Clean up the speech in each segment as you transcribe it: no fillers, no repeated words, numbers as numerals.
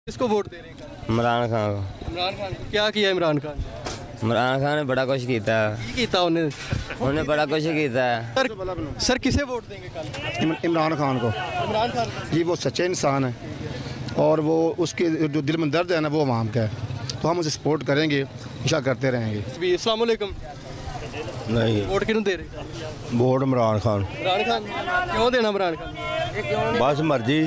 किसको वोट दे रहे हैं? इमरान खान को। इमरान खान को। क्या किया इमरान खान? इमरान खान ने बड़ा कुछ किया, की कीता उन्हें बड़ा कुछ किया। सर किसे वोट देंगे कल? इमरान खान को। इमरान खान को। जी वो सच्चे इंसान है और वो उसके जो दिल में दर्द है ना वो आवाम का है, तो हम उसे सपोर्ट करेंगे, इंशाल्लाह करते रहेंगे। अस्सलाम वालेकुम। नहीं, वोट किन्हों दे रहे? वोट इमरान खान। इमरान खान। क्यों देना इमरान खान? बस मर्जी।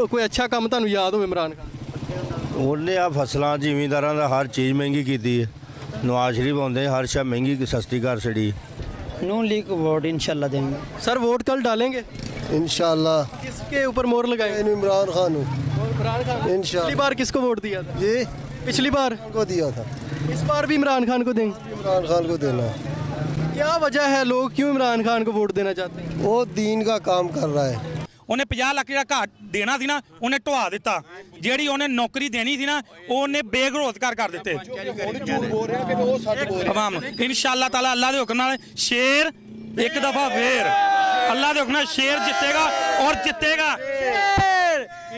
कोई अच्छा काम ਤੁਹਾਨੂੰ याद हो इमरान खान? ਉਹਨੇ ਆ ਫਸਲਾਂ ਜ਼ਿਮੀਂਦਾਰਾਂ ਦਾ ਹਰ ਚੀਜ਼ ਮਹਿੰਗੀ ਕੀਤੀ ਹੈ। ਨਵਾਜ਼ शरीफ ਆਉਂਦੇ हर शा महंगी सस्ती कर छड़ी। नून लीग को वोट इंशाल्लाह देंगे। सर वोट कल डालेंगे इंशाल्लाह। किसके ऊपर मोहर लगाएंगे? इमरान खान इमरान खान। इंशाल्लाह। पिछली बार किसको वोट दिया था? जी पिछली बार को दिया था, इस बार भी इमरान खान को देंगे। इमरान खान को देना। क्या वजह है लोग क्यों इमरान खान को वोट देना चाहते हैं? वो दीन का काम कर रहा है। ਉਹਨੇ 50 ਲੱਖ ਜਿਹੜਾ ਘਾਟ ਦੇਣਾ ਸੀ ਨਾ ਉਹਨੇ ਢਵਾ ਦਿੱਤਾ, ਜਿਹੜੀ ਉਹਨੇ ਨੌਕਰੀ ਦੇਣੀ ਸੀ ਨਾ ਉਹਨੇ ਬੇਗਰੋਜ਼ਗਾਰ ਕਰ ਦਿੱਤੇ। ਆਵਾਮ ਇਨਸ਼ਾਅੱਲਾ ਤਾਲਾ ਅੱਲਾ ਦੇ ਹੁਕਮ ਨਾਲ ਸ਼ੇਰ ਇੱਕ ਦਫਾ ਫੇਰ ਅੱਲਾ ਦੇ ਹੁਕਮ ਨਾਲ ਸ਼ੇਰ ਜਿੱਤੇਗਾ ਔਰ ਜਿੱਤੇਗਾ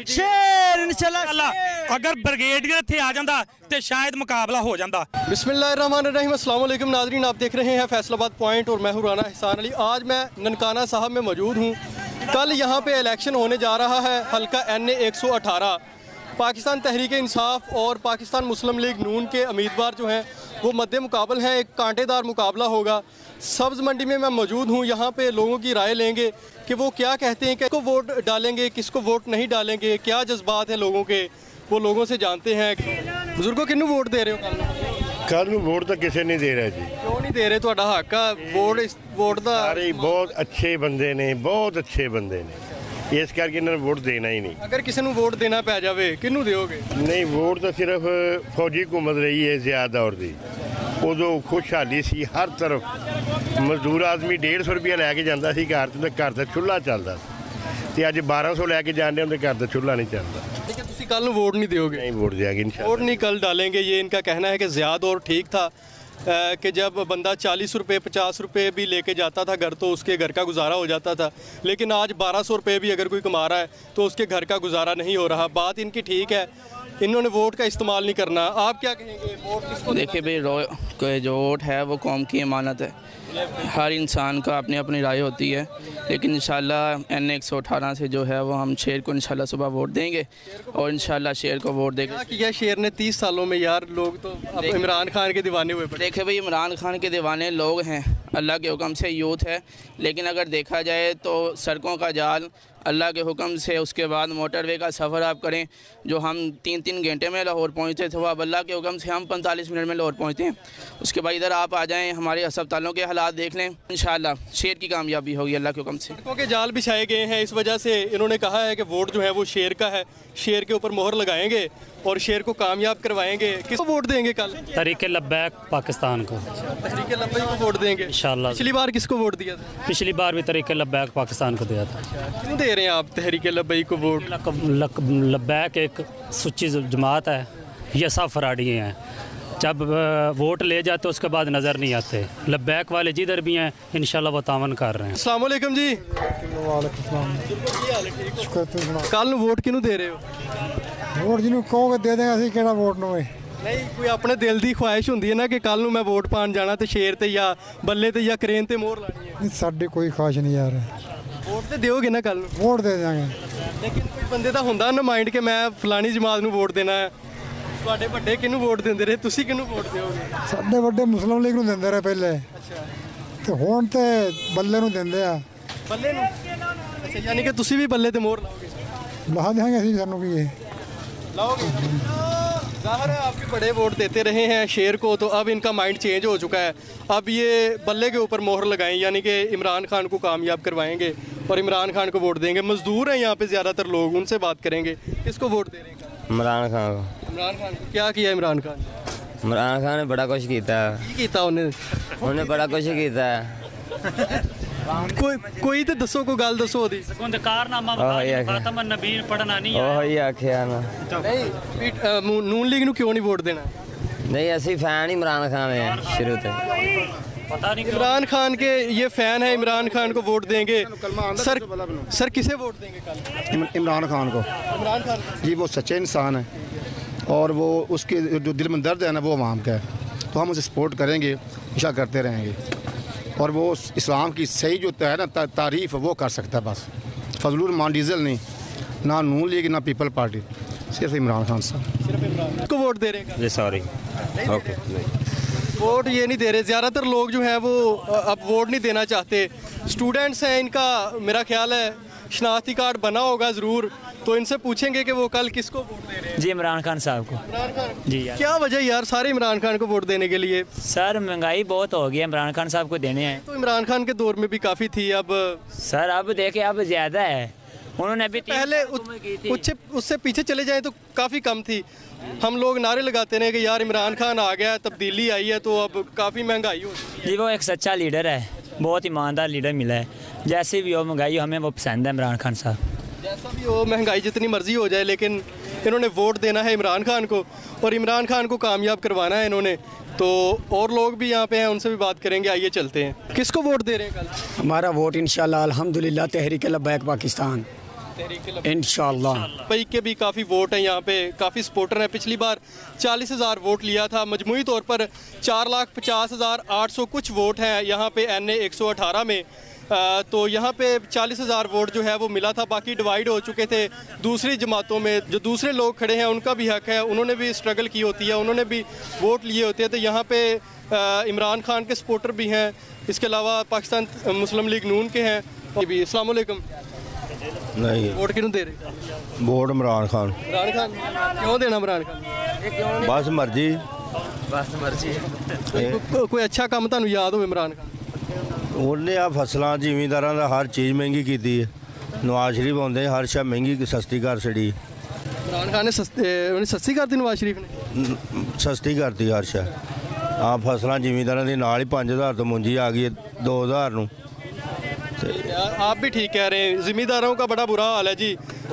ਸ਼ੇਰ इंशाल्लाह। अगर ब्रिगेडियर थे आ जाता तो शायद मुकाबला हो जाता। बिस्मिल्लाहिर्रहमानिर्रहीम। अस्सलाम वालेकुम नाज़रीन, आप देख रहे हैं फैसलाबाद पॉइंट और मैं हूं राना एहसान अली। आज मैं ननकाना साहब में मौजूद हूं। कल यहाँ पे इलेक्शन होने जा रहा है, हल्का NA 118। पाकिस्तान तहरीक इंसाफ और पाकिस्तान मुस्लिम लीग नून के उम्मीदवार जो हैं वो मद्दे मुकाबल हैं। एक कांटेदार मुकाबला होगा। सब्ज़ मंडी में मैं मौजूद हूँ। यहाँ पे लोगों की राय लेंगे कि वो क्या कहते हैं, किसको वोट डालेंगे, किसको वोट नहीं डालेंगे, क्या जज्बात हैं लोगों के, वो लोगों से जानते हैं। बुजुर्गों किन्नू वोट दे रहे हो? कल वोट तो किसी नहीं दे रहा जी। क्यों नहीं दे रहे? ਤੁਹਾਡਾ ਹੱਕ ਆ ਵੋਟ ਦਾ। ਸਾਰੇ ਬਹੁਤ ਅੱਛੇ ਬੰਦੇ ਨੇ, ਬਹੁਤ ਅੱਛੇ ਬੰਦੇ ਨੇ, ਇਸ ਕਰਕੇ ਇਹਨਾਂ ਨੂੰ ਵੋਟ ਦੇਣਾ ਹੀ ਨਹੀਂ। ਅਗਰ ਕਿਸੇ ਨੂੰ ਵੋਟ ਦੇਣਾ ਪੈ ਜਾਵੇ ਕਿਹਨੂੰ ਦਿਓਗੇ? ਨਹੀਂ, ਵੋਟ ਤਾਂ ਸਿਰਫ ਫੌਜੀ ਹਕੂਮਤ ਰਹੀ ਹੈ ਜ਼ਿਆਦਾ ਦੌਰ ਦੀ। ਉਦੋਂ ਖੁਸ਼ਹਾਲੀ ਸੀ ਹਰ ਤਰਫ। ਮਜ਼ਦੂਰ ਆਦਮੀ 150 ਰੁਪਇਆ ਲੈ ਕੇ ਜਾਂਦਾ ਸੀ ਘਰ ਤੋਂ, ਘਰ ਦਾ ਚੁੱਲ੍ਹਾ ਚੱਲਦਾ ਸੀ, ਤੇ ਅੱਜ 1200 ਲੈ ਕੇ ਜਾਂਦੇ ਹੁੰਦੇ, ਘਰ ਦਾ ਚੁੱਲ੍ਹਾ नहीं ਚੱਲਦਾ। लेकिन तुसी कल ਨੂੰ वोट नहीं दोगे? नहीं, वोट दिया इंशाल्लाह। वोट नहीं कल डालेंगे। ये इनका कहना है कि ज़्यादा और ठीक था कि जब बंदा 40 रुपये 50 रुपये भी लेके जाता था घर तो उसके घर का गुजारा हो जाता था, लेकिन आज 1200 रुपये भी अगर कोई कमा रहा है तो उसके घर का गुजारा नहीं हो रहा। बात इनकी ठीक है, इन्होंने वोट का इस्तेमाल नहीं करना। आप क्या कहेंगे? वोट किसको? देखिए भाई, जो वोट है वो कौम की अमानत है। हर इंसान का अपनी अपनी राय होती है, लेकिन इंशाल्लाह NA 118 से जो है वो हम शेर को इंशाल्लाह सुबह वोट देंगे और इंशाल्लाह शेर को वोट देंगे। क्या किया शेर ने 30 सालों में यार? लोग तो अब इमरान खान के दीवाने हुए पड़े। देखिए भाई, इमरान खान के दीवाने लोग हैं, अल्लाह के हुक्म से यूथ है, लेकिन अगर देखा जाए तो सड़कों का जाल अल्लाह के हुक्म से, उसके बाद मोटरवे का सफ़र आप करें जो हम 3-3 घंटे में लाहौर पहुँचते थे, वो अब अल्लाह के हुक्म से हम 45 मिनट में लाहौर पहुँचते हैं। उसके बाद इधर आप आ जाएँ, हमारे अस्पतालों के हालात देख लें, इंशाल्लाह शेर की कामयाबी होगी अल्लाह के हुक्म से। सड़कों के जाल बिछाए गए हैं, इस वजह से इन्होंने कहा है कि वोट जो है वो शेर का है, शेर के ऊपर मोहर लगाएंगे और शेर को कामयाब करवाएंगे। किसको वोट देंगे कल? तहरीक लब्बैक पाकिस्तान को। तहरीक लब्बैक को वोट देंगे इंशाल्लाह। पिछली बार किसको वोट दिया था? पिछली बार भी तहरीक लब्बैक पाकिस्तान को दिया था। क्यों दे रहे हैं आप तहरीक लब्बैक को वोट? लब्बैक एक सुच्ची जमात है, ये सब फराडी हैं। जब वोट ले जाते तो उसके बाद नज़र नहीं आते। लब्बैक वाले जिधर भी हैं इंशाल्लाह वो तावन कर रहे हैं। अस्सलाम वालेकुम जी। कल वोट किनू दे रहे हो? वोट जिन्हों कहोगे दे देंगे, ਅਸੀਂ ਕਿਹੜਾ ਵੋਟ ਨੂੰ नहीं, कोई अपने दिल की ख्वाहिश होंदी है ना कि कल मैं वोट पान जाना तो शेर ते या बल्ले ते या क्रेन ते मोहर लानी है। ਸਾਡੀ ਕੋਈ ਖਾਸ਼ ਨਹੀਂ ਯਾਰ। वोट तो दोगे ना कल? ਵੋਟ ਦੇ ਦਾਂਗੇ, लेकिन कोई बंदे ਦਾ ਹੁੰਦਾ ਨਾ ਮਾਈਂਡ ਕਿ ਮੈਂ ਫਲਾਣੀ ਜਮਾਤ ਨੂੰ ਵੋਟ ਦੇਣਾ ਹੈ। ਤੁਹਾਡੇ ਵੱਡੇ ਕਿਹਨੂੰ ਵੋਟ ਦਿੰਦੇ ਰਹੇ, ਤੁਸੀਂ ਕਿਹਨੂੰ ਵੋਟ ਦਿਓਗੇ? ਸਾਡੇ ਵੱਡੇ ਮੁਸਲਿਮ ਲੀਗ ਨੂੰ ਦਿੰਦੇ ਰਹੇ ਪਹਿਲੇ, ਅੱਛਾ, ਤੇ ਹੁਣ ਤੇ ਬੱਲੇ ਨੂੰ ਦਿੰਦੇ ਆ। ਬੱਲੇ ਨੂੰ? ਅੱਛਾ, यानी कि ਤੁਸੀਂ ਵੀ ਬੱਲੇ ਤੇ ਮੋਹਰ ਲਾਓਗੇ? ਲਾ ਦੇਂਗੇ ਅਸੀਂ, ਸਾਨੂੰ ਕੀ ਹੈ। लाओगे? ज़ाहिर है आप भी बड़े वोट देते रहे हैं शेर को, तो अब इनका माइंड चेंज हो चुका है। अब ये बल्ले के ऊपर मोहर लगाएं, यानी कि इमरान खान को कामयाब करवाएंगे और इमरान खान को वोट देंगे। मज़दूर हैं यहाँ पे ज़्यादातर लोग, उनसे बात करेंगे। किसको वोट दे रहे हैं? इमरान खान को। इमरान खान को। क्या किया इमरान खान? इमरान खान ने बड़ा कुछ किया, उन्हें बड़ा कुछ किया। कोई तो दसो, कोई गल दसो ओदी। कारनामा खातम नबीन पढ़ना नहीं है। ओही आखिया ना। नहीं, नून लीग ਨੂੰ ਕਿਉਂ ਨਹੀਂ ਵੋਟ ਦੇਣਾ? नहीं, असि फैन इमरान खान है शुरू से। पता नहीं इमरान खान के ये फैन है, इमरान खान को वोट देंगे। सर किसे वोट देंगे कल? इमरान खान को। इमरान खान जी वो सच्चे इंसान है और वो उसके जो दिल में दर्द है ना वो अवाम का है, तो हम उसे सपोर्ट करेंगे, इंशाल्लाह करते रहेंगे। और वो इस्लाम की सही जो है ना तारीफ़ वो कर सकता है बस, फजलुर रहमान डीजल नहीं, ना नून लीग ना पीपल पार्टी, सिर्फ इमरान खान साहब को वोट दे रहे हैं। जी सॉरी ओके वोट ये नहीं दे रहे, ज़्यादातर लोग जो हैं वो अब वोट नहीं देना चाहते। स्टूडेंट्स हैं, इनका मेरा ख्याल है शनाख्ती कार्ड बना होगा ज़रूर, तो इनसे पूछेंगे कि वो कल किसको वोट दे रहे हैं। जी इमरान खान साहब को। इमरान खान जी यार, क्या वजह यार सारे इमरान खान को वोट देने के लिए? सर महंगाई बहुत हो गई है, इमरान खान साहब को देने हैं। तो इमरान खान के दौर में भी काफ़ी थी, अब सर अब देखे अब ज़्यादा है, उन्होंने अभी पहले उससे पीछे चले जाएं तो काफ़ी कम थी। हम लोग नारे लगाते रहे कि यार इमरान खान आ गया, तब्दीली आई है, तो अब काफ़ी महंगाई हो गई। जी वो एक सच्चा लीडर है, बहुत ईमानदार लीडर मिला है, जैसे भी हो महंगाई हो हमें वो पसंद है इमरान खान साहब। जैसा भी हो महंगाई जितनी मर्जी हो जाए, लेकिन इन्होंने वोट देना है इमरान खान को और इमरान खान को कामयाब करवाना है इन्होंने। तो और लोग भी यहाँ पे हैं, उनसे भी बात करेंगे, आइए चलते हैं। किसको वोट दे रहे हैं कल? हमारा वोट इंशाल्लाह अल्हम्दुलिल्लाह तहरीक लब्बैक पाकिस्तान इंशाल्लाह। भाई के भी काफ़ी वोट हैं यहाँ पे, काफ़ी सपोर्टर हैं। पिछली बार 40,000 वोट लिया था, मजमूई तौर पर 4,50,800 कुछ वोट हैं यहाँ पे NA 118 में। तो यहाँ पे 40,000 वोट जो है वो मिला था, बाकी डिवाइड हो चुके थे दूसरी जमातों में। जो दूसरे लोग खड़े हैं उनका भी हक है, उन्होंने भी स्ट्रगल की होती है, उन्होंने भी वोट लिए होते हैं। तो यहाँ पे इमरान खान के सपोर्टर भी हैं, इसके अलावा पाकिस्तान मुस्लिम लीग नून के हैं भी। अस्सलाम वालेकुम। नहीं वोट किन्हों दे रहे? वोट इमरान खान। इमरान खान क्यों देना? इमरान खान बस मर्जी कोई अच्छा काम ਤੁਹਾਨੂੰ याद हो इमरान खान? ਉਹਨੇ ਆ ਫਸਲਾਂ ਜ਼ਿਮੀਂਦਾਰਾਂ ਦਾ ਹਰ ਚੀਜ਼ ਮਹਿੰਗੀ ਕੀਤੀ ਹੈ। ਨਵਾਜ਼ ਸ਼ਰੀਫ ਆਉਂਦੇ ਹਰ ਸ਼ੈ ਮਹਿੰਗੀ ਸਸਤੀ ਕਰ ਛੜੀ। इमरान खान ने सस्ती कर दी नवाज शरीफ ने? ਸਸਤੀ ਕਰਤੀ ਹਰ ਸ਼ੈ। ਆ ਫਸਲਾਂ ਜ਼ਿਮੀਂਦਾਰਾਂ ਦੇ ਨਾਲ ਹੀ 5,000 ਤੋਂ ਮੁੰਜੀ ਆ ਗਈ 2,000 ਨੂੰ। यार आप भी ठीक कह रहे हैं, ज़िम्मेदारों का बड़ा बुरा हाल है जी,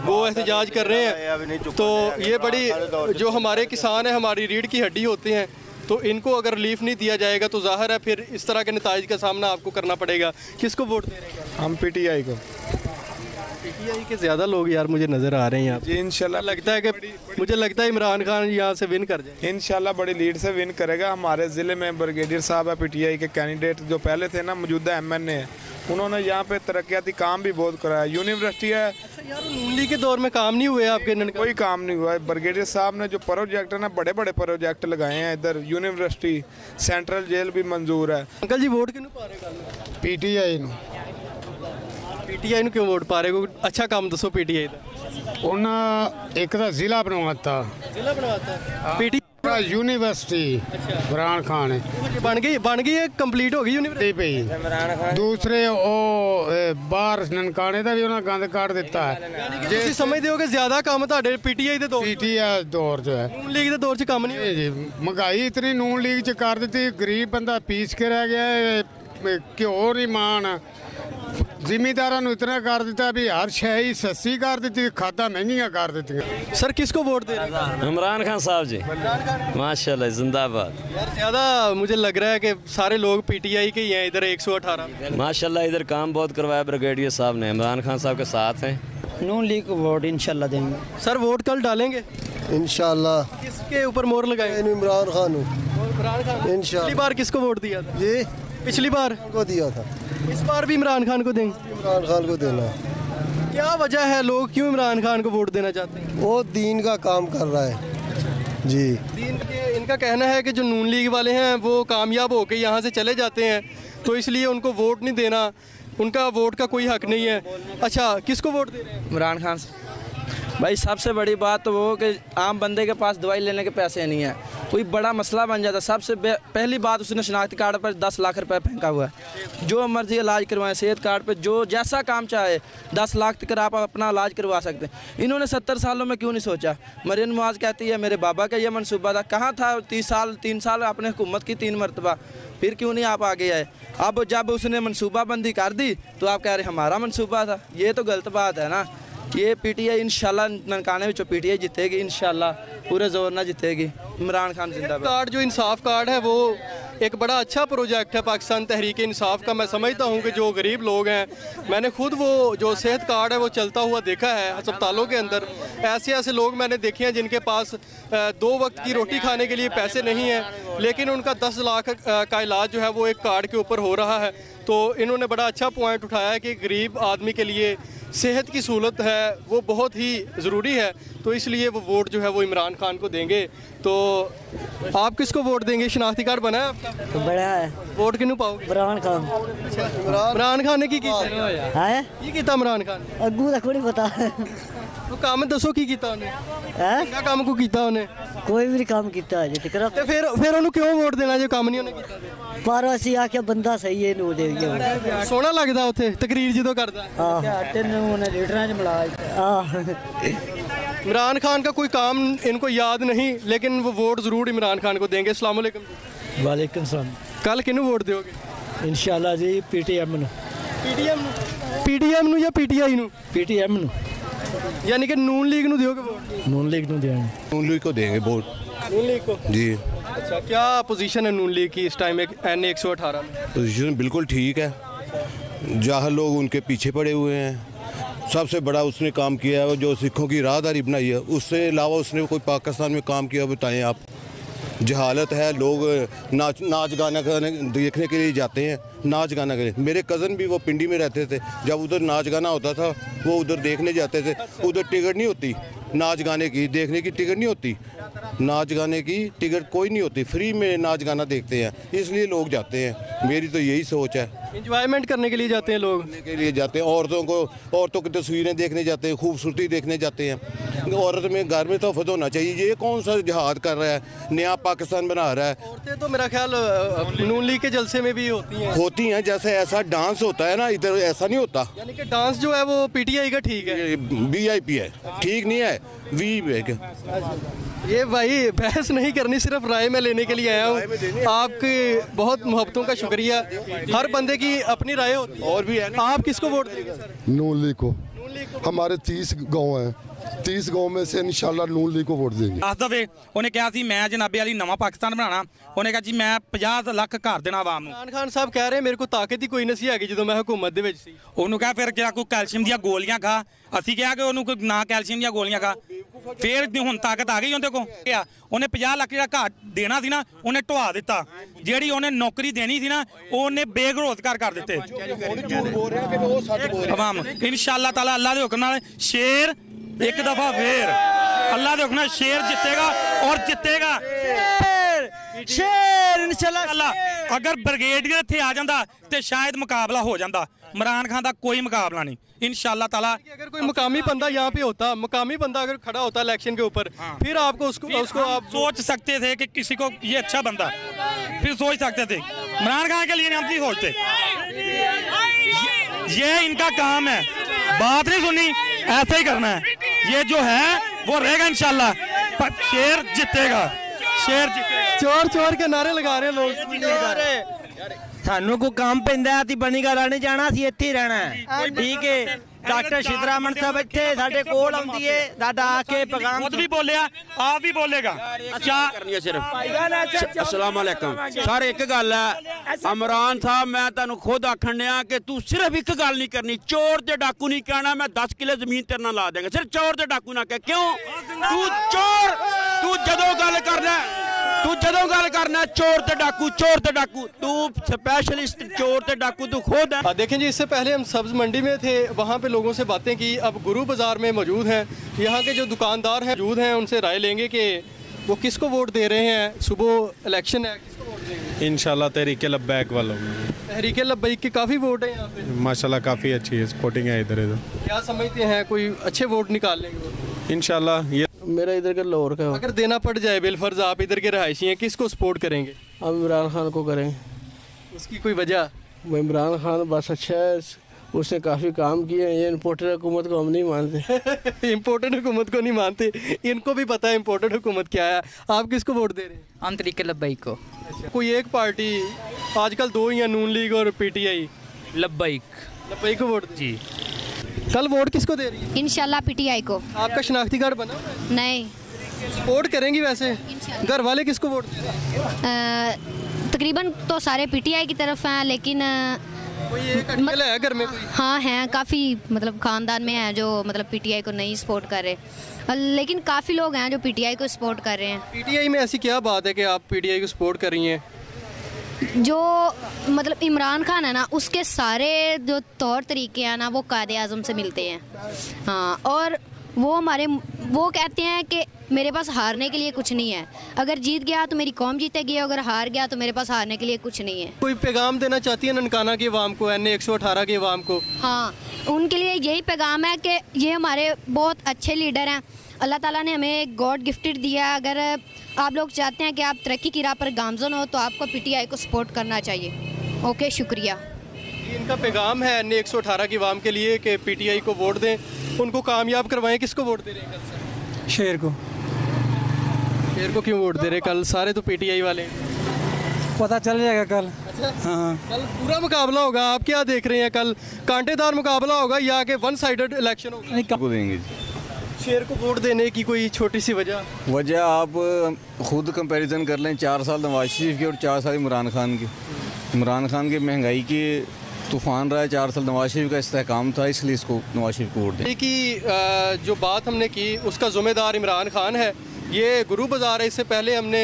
वो एहतजाज कर रहे हैं। तो ये बड़ी जो हमारे किसान हैं, हमारी रीढ़ की हड्डी होते हैं, तो इनको अगर रिलीफ नहीं दिया जाएगा तो जाहिर है फिर इस तरह के नताइज का सामना आपको करना पड़ेगा। किसको वोट दे रहे हैं? हम PTI को। PTI के ज़्यादा लोग यार मुझे नज़र आ रहे हैं यहाँ जी इंशाल्लाह लगता है कि मुझे लगता है इमरान खान यहाँ से विन कर जाए। इंशाल्लाह बड़ी लीड से विन करेगा। हमारे ज़िले में ब्रिगेडियर साहब है PTI के कैंडिडेट, जो पहले थे ना मौजूदा MNA है, उन्होंने यहाँ पे तरक्याती काम भी बहुत कराया। यूनिवर्सिटी है। यार नून लीग के दौर में काम नहीं हुए आपके? कोई काम नहीं हुआ है। ब्रिगेडियर साहब ने जो प्रोजेक्ट है ना, बड़े बड़े प्रोजेक्ट लगाए हैं। इधर यूनिवर्सिटी, सेंट्रल जेल भी मंजूर है। अंकल जी वोट किन्हों पा रहे? PTI PTI ਨੂੰ ਕਿਉਂ ਵੋਟ ਪਾ ਰਹੇ? ਕੋਈ ਅੱਛਾ ਕੰਮ ਦੱਸੋ PTI ਦਾ। ਉਹਨਾਂ ਇੱਕ ਤਾਂ ਜ਼ਿਲ੍ਹਾ ਬਣਵਾਤਾ, ਜ਼ਿਲ੍ਹਾ ਬਣਵਾਤਾ PTI यूनिवर्सिटी इमरान खान बन गई है, कंप्लीट हो गई यूनिवर्सिटी पई। दूसरे बाहर ननकाने का भी उन्होंने गंद काट दिता है। ਤੁਸੀਂ ਸਮਝਦੇ ਹੋ ਕਿ ਜ਼ਿਆਦਾ ਕੰਮ ਤੁਹਾਡੇ PTI ਦੇ ਦੌਰ PTI ਦੌਰ ਜੋ ਹੈ, ਨੂਨ ਲੀਗ ਦੇ ਦੌਰ 'ਚ ਕੰਮ ਨਹੀਂ ਹੋਇਆ ਜੀ। महंगाई इतनी नून लीग च कर दी, गरीब बंदा पीस के रह गया। घ्यो नहीं मान, ਜ਼ਿਮੀਂਦਾਰਾਂ ਨੂੰ इतना कर दिता भी हर शै ही सस्ती कर दी, खादा महंगियां कर दी। सर किसको वोट दे रहे हैं? इमरान खान साहब जी माशाल्लाह जिंदाबाद। यार ज़्यादा मुझे लग रहा है कि सारे लोग PTI के ही हैं इधर 118 माशाल्लाह इधर काम बहुत करवाया ब्रिगेडियर साहब ने, इमरान खान साहब के साथ हैं। नून लीग को वोट इंशाल्लाह देंगे। सर वोट कल डालेंगे इंशाल्लाह। किसके ऊपर मोहर लगाएंगे? इमरान खान इंशाल्लाह। पिछली बार किसको वोट दिया था? जी पिछली बार को दिया था, इस बार भी इमरान खान को देंगे? इमरान खान को देना। क्या वजह है, लोग क्यों इमरान खान को वोट देना चाहते हैं? वो दीन का काम कर रहा है जी। दीन के इनका कहना है कि जो नून लीग वाले हैं वो कामयाब होकर यहाँ से चले जाते हैं, तो इसलिए उनको वोट नहीं देना, उनका वोट का कोई हक नहीं है। अच्छा किसको वोट दे रहे हैं? इमरान खान से। भाई सबसे बड़ी बात तो वो कि आम बंदे के पास दवाई लेने के पैसे नहीं है, कोई बड़ा मसला बन जाता। सबसे पहली बात, उसने शनाख्ती कार्ड पर 10 लाख रुपए फेंका हुआ है। जो मर्जी इलाज करवाएं, सेहत कार्ड पे जो जैसा काम चाहे 10 लाख तक आप अपना इलाज करवा सकते हैं। इन्होंने 70 सालों में क्यों नहीं सोचा? मरीम नवाज कहती है मेरे बाबा का ये मनसूबा था, कहाँ था? 3 साल आपने हुकूमत की 3 मरतबा, फिर क्यों नहीं आप आगे आए? अब जब उसने मनसूबाबंदी कर दी तो आप कह रहे हमारा मनसूबा था, ये तो गलत बात है ना। ये PTI इंशाल्लाह ननकाने में PTI जीतेगी इंशाल्लाह, पूरे जोर ना जीतेगी। इमरान खान जिंदाबाद। कार्ड जो इंसाफ कार्ड है वो एक बड़ा अच्छा प्रोजेक्ट है पाकिस्तान तहरीक इंसाफ का। मैं समझता हूँ कि जो गरीब लोग हैं, मैंने खुद वो जो सेहत कार्ड है वो चलता हुआ देखा है अस्पतालों के अंदर। ऐसे लोग मैंने देखे हैं जिनके पास 2 वक्त की रोटी खाने के लिए पैसे नहीं हैं, लेकिन उनका 10 लाख का इलाज जो है वो एक कार्ड के ऊपर हो रहा है। तो इन्होंने बड़ा अच्छा पॉइंट उठाया है कि गरीब आदमी के लिए सेहत की सहूलत है वो बहुत ही ज़रूरी है। तो इसलिए वो वोट जो है वो इमरान खान को देंगे। तो आप किसको वोट देंगे? शनाख्ती कार्ड बना है आपका? तो बड़ा है। वोट किन्नू पाओगे? इमरान खान। इमरान खान ने की कीता इमरान खान? अगू तक नहीं पता। तो काम दसो की कीता उन्हें? क्या काम को कीता उन्हें? कोई भी काम कीता अजे तक। ते फिर उन्हें क्यों वोट देना जो काम नहीं उन्हें कीता? पर ਅਸੀਂ ਆਖਿਆ ਬੰਦਾ ਸਹੀ ਹੈ ਇਹਨੂੰ ਦੇ ਦਈਏ। ਸੋਹਣਾ ਲੱਗਦਾ ਉੱਥੇ ਤਕਰੀਰ ਜਦੋਂ ਕਰਦਾ। ਉਹਨੇ ਲੀਡਰਾਂ 'ਚ ਮਿਲਾ इमरान खान का कोई काम इनको याद नहीं, लेकिन वो वोट ज़रूर इमरान खान को देंगे। अस्सलाम वालेकुम। वालेकुम सलाम। कल किन्नू वोट दोगे? इंशाल्लाह जी PTM ਨੂੰ। PTM ਨੂੰ ਜਾਂ PTI ਨੂੰ? PTM ਨੂੰ। यानी कि नून लीग ਨੂੰ ਦਿਓਗੇ वोट? नून लीग ਨੂੰ देंगे। नून लीग को देंगे वोट। नून लीग को जी। अच्छा, क्या पोजीशन है नून लीग की इस टाइम NA 118 में? पोजीशन बिल्कुल ठीक है। जहाँ लोग उनके पीछे पड़े हुए हैं। सबसे बड़ा उसने काम किया है जो सिखों की राहदारी बनाई है, उससे अलावा उसने कोई पाकिस्तान में काम किया बताएं आप? जहालत है। लोग नाच गाना देखने के लिए जाते हैं, नाच गाना के लिए। मेरे कज़न भी वो पिंडी में रहते थे, जब उधर नाच गाना होता था वो उधर देखने जाते थे। उधर टिकट नहीं होती नाच गाने की, देखने की टिकट नहीं होती, नाच गाने की टिकट कोई नहीं होती, फ्री में नाच गाना देखते हैं, इसलिए लोग जाते हैं। मेरी तो यही सोच है। इंजॉयमेंट करने के लिए जाते हैं लोग, के लिए जाते हैं। औरतों की तस्वीरें देखने जाते हैं, खूबसूरती देखने जाते हैं। औरत में घर में तोहफत होना चाहिए। ये कौन सा जिहाद कर रहा है, नया पाकिस्तान बना रहा है? औरतें तो मेरा ख्याल नून लीग के जलसे में भी होती हैं। जैसे ऐसा डांस होता है ना, इधर ऐसा नहीं होता। यानी कि डांस जो है वो PTI का ठीक है, VIP है, ठीक नहीं है VIP है। ये भाई बहस नहीं करनी, सिर्फ राय में लेने के लिए आया हूँ। आपकी बहुत मोहब्बतों का शुक्रिया। हर बंदे की अपनी राय होती है। और भी है। आप किसको वोट देंगे सर? नून लीग को। हमारे 30 गांव हैं, 30 गांव में से इंशाल्लाह नून लीग को वोट देंगे। दस दवे ਉਹਨੇ ਕਿਹਾ ਸੀ ਮੈਂ ਜਨਾਬੇ ਵਾਲੀ ਨਵਾਂ ਪਾਕਿਸਤਾਨ ਬਣਾਉਣਾ। ਉਹਨੇ ਕਿਹਾ ਜੀ ਮੈਂ 50 ਲੱਖ ਘਰ ਦੇਣਾ ਆਵਾਮ ਨੂੰ। इमरान खान साहब कह रहे हैं मेरे को ताकत ही कोई नहीं हैगी ਜਦੋਂ ਮੈਂ हुकूमत ਦੇ ਵਿੱਚ ਸੀ। ਉਹਨੂੰ ਕਿਹਾ ਫਿਰ ਕਿਹਾ ਕੋਈ ਕੈਲਸ਼ੀਅਮ ਦੀਆਂ ਗੋਲੀਆਂ ਖਾ। ਅਸੀਂ ਕਿਹਾ ਕਿ ਉਹਨੂੰ ਕੋਈ ਨਾ ਕੈਲਸ਼ੀਅਮ ਦੀਆਂ ਗੋਲੀਆਂ ਖਾ। ਫਿਰ ਹੁਣ ਤਾਕਤ ਆ ਗਈ ਉਹਦੇ ਕੋਲ। ਉਹਨੇ 50 ਲੱਖ ਜਿਹੜਾ ਘਰ ਦੇਣਾ ਸੀ ਨਾ ਉਹਨੇ ਢਵਾ ਦਿੱਤਾ। ਜਿਹੜੀ ਉਹਨੇ ਨੌਕਰੀ ਦੇਣੀ ਸੀ ਨਾ ਉਹਨੇ ਬੇਰੁਜ਼ਗਾਰ ਕਰ ਦਿੱਤੇ ਆਵਾਮ। ਇਨਸ਼ਾਅੱਲਾ ਤਾਲਾ ਅੱਲਾ ਦੇ ਹੁਕਮ ਨਾਲ ਸ਼ੇਰ एक दफा फिर अल्लाह दे हुक्म नाल शेर जितेगा और जितेगा शेर इंशाअल्लाह। अगर ब्रिगेडियर इत्थे आ जांदा ते शायद मुकाबला हो जांदा। इमरान खान दा कोई मुकाबला नहीं इंशाअल्लाह ताला। अगर कोई मुकामी बंदा यहाँ पे होता, मुकामी बंदा अगर खड़ा होता इलेक्शन के ऊपर, फिर आपको उसको आप सोच सकते थे कि किसी को ये अच्छा बंदा, फिर सोच सकते थे। इमरान खान के लिए हम नहीं सोचते। ये इनका काम है, बात नहीं सुननी, ऐसा ही करना है। ये जो है वो रहेगा इंशाल्लाह। शेर जीतेगा, शेर जीतेगा। चोर चोर के नारे लगा रहे लोग। सानू को काम पैंदा ती बनी गल नहीं जाना, सी इत्थे ही रहना है। ठीक है। डॉक्टर शितरामन साहब इत्थे साडे कोल आउंदी है, साडा आके पैगाम खुद भी बोलिया, आप भी बोलेगा। क्या करनी है सिर्फ। अस्सलाम वालेकुम सर, एक गल है इमरान साहब, मैं तेन खुद आखन दिया कि तू सिर्फ एक गल नहीं करनी, चोर ते डाकू नहीं कहना। मैं 10 किले जमीन तेरे नाल ला देंगे, सिर्फ चोर ते डाकू ना कह। क्यों तू चोर, तू जदों गल करना, तू जदों गल करना चोर ते डाकू, चोर ते डाकू, तू स्पेशलिस्ट चोर ते डाकू तू खुद है। देखें जी, इससे पहले हम सब्ज मंडी में थे, वहाँ पे लोगों से बातें की। अब गुरु बाज़ार में मौजूद हैं, यहाँ के जो दुकानदार हैं मौजूद हैं, उनसे राय लेंगे कि वो किसको वोट दे रहे हैं। सुबह इलेक्शन है, किसको वोट देंगे? इंशाल्लाह तहरीक लब्बैक वालों। तहरीक लब्बैक के काफ़ी वोट हैं यहाँ पे माशाल्लाह, काफ़ी अच्छी है सपोर्टिंग है इधर। क्या समझते हैं, कोई अच्छे वोट निकाल लेंगे इंशाल्लाह? ये मेरा इधर का लाहौर का। अगर देना पड़ जाए बिलफर्ज, आप इधर के रहायशी हैं, किसको सपोर्ट करेंगे? हम इमरान खान को करेंगे। उसकी कोई वजह? वो इमरान खान बस अच्छा है, उसने काफ़ी काम किए हैं। ये इम्पोर्टेड हुकूमत को हम नहीं मानते। इम्पोर्टेड हुकूमत को नहीं मानते, इनको भी पता है इम्पोर्टेड हुकूमत क्या है। आप किसको वोट दे रहे हैं? हम तरीके लब्बैक को। अच्छा, कोई एक पार्टी, आजकल 2 ही हैं, नून लीग और PTI। लब्बैक को वोट जी। कल वोट किसको दे रही है? इंशाल्लाह PTI को। आपका शनाख्ती कार्ड बना? नहीं। सपोर्ट करेंगी वैसे? घर वाले किसको वोट दे रहे हैं? तकरीबन तो सारे पीटीआई की तरफ हैं, लेकिन कोई एक अकेला है घर में कोई? हाँ हैं, काफ़ी मतलब ख़ानदान में हैं जो मतलब पीटीआई को नहीं सपोर्ट कर रहे, लेकिन काफ़ी लोग हैं जो पीटीआई को सपोर्ट कर रहे हैं। पीटीआई में ऐसी क्या बात है कि आप पीटीआई को सपोर्ट कर रही हैं? जो मतलब इमरान खान है ना, उसके सारे जो तौर तरीके हैं ना वो कायदे आज़म से मिलते हैं। हाँ, और वो कहते हैं कि मेरे पास हारने के लिए कुछ नहीं है, अगर जीत गया तो मेरी कौम जीतेगी, अगर हार गया तो मेरे पास हारने के लिए कुछ नहीं है। कोई पैगाम देना चाहती है ननकाना की आवाम को, NA 118 की आवाम को? हाँ, उनके लिए यही पैगाम है कि ये हमारे बहुत अच्छे लीडर हैं, अल्लाह ताला ने हमें गॉड गिफ्टेड दिया है। अगर आप लोग चाहते हैं कि आप तरक्की की राह पर गामज़न हो तो आपको पीटीआई को सपोर्ट करना चाहिए। ओके, शुक्रिया। इनका पैगाम है NA 118 की आवाम के लिए कि पीटीआई को वोट दें, उनको कामयाब करवाएं। किसको वोट दे रहे हैं कल? शेर को। शेर को क्यों वोट दे रहे हैं? कल सारे तो पीटीआई वाले हैं। पता चल जाएगा कल। अच्छा, हाँ, कल पूरा मुकाबला होगा। आप क्या देख रहे हैं, कल कांटेदार मुकाबला होगा या कि वन साइडेड इलेक्शन होगा? को देंगे। शेर को वोट देने की कोई छोटी सी वजह आप खुद कंपैरिजन कर लें, 4 साल नवाज शरीफ की और 4 साल इमरान खान की। इमरान खान की महंगाई की तूफान रहा है, 4 साल नवाज शरीफ का इस्तेहकाम था, इसलिए इसको नवाज शरीफ को वोट दें। कि जो बात हमने की उसका ज़िम्मेदार इमरान खान है। ये गुरु बाज़ार है, इससे पहले हमने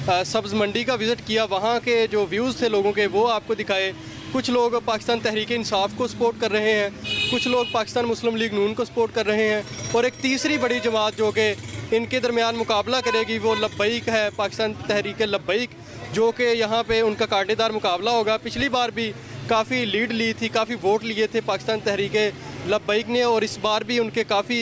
सब्ज़ मंडी का विज़िट किया, वहाँ के जो व्यूज़ थे लोगों के वो आपको दिखाए। कुछ लोग पाकिस्तान तहरीक इंसाफ को सपोर्ट कर रहे हैं, कुछ लोग पाकिस्तान मुस्लिम लीग नून को सपोर्ट कर रहे हैं, और एक तीसरी बड़ी जमात जो कि इनके दरमियान मुकाबला करेगी वो लब्बैक है, पाकिस्तान तहरीक लब्बैक, जो कि यहाँ पे उनका कांटेदार मुकाबला होगा। पिछली बार भी काफ़ी लीड ली थी, काफ़ी वोट लिए थे पाकिस्तान तहरीक लब्बैक ने, और इस बार भी उनके काफ़ी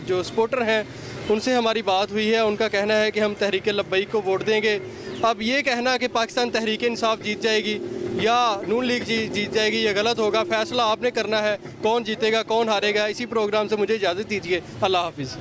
जो सपोर्टर हैं उनसे हमारी बात हुई है। उनका कहना है कि हम तहरीक लब्बैक को वोट देंगे। अब ये कहना कि पाकिस्तान तहरीक इंसाफ जीत जाएगी या नून लीग जीत जाएगी, ये गलत होगा। फैसला आपने करना है, कौन जीतेगा कौन हारेगा। इसी प्रोग्राम से मुझे इजाज़त दीजिए। अल्लाह हाफिज़।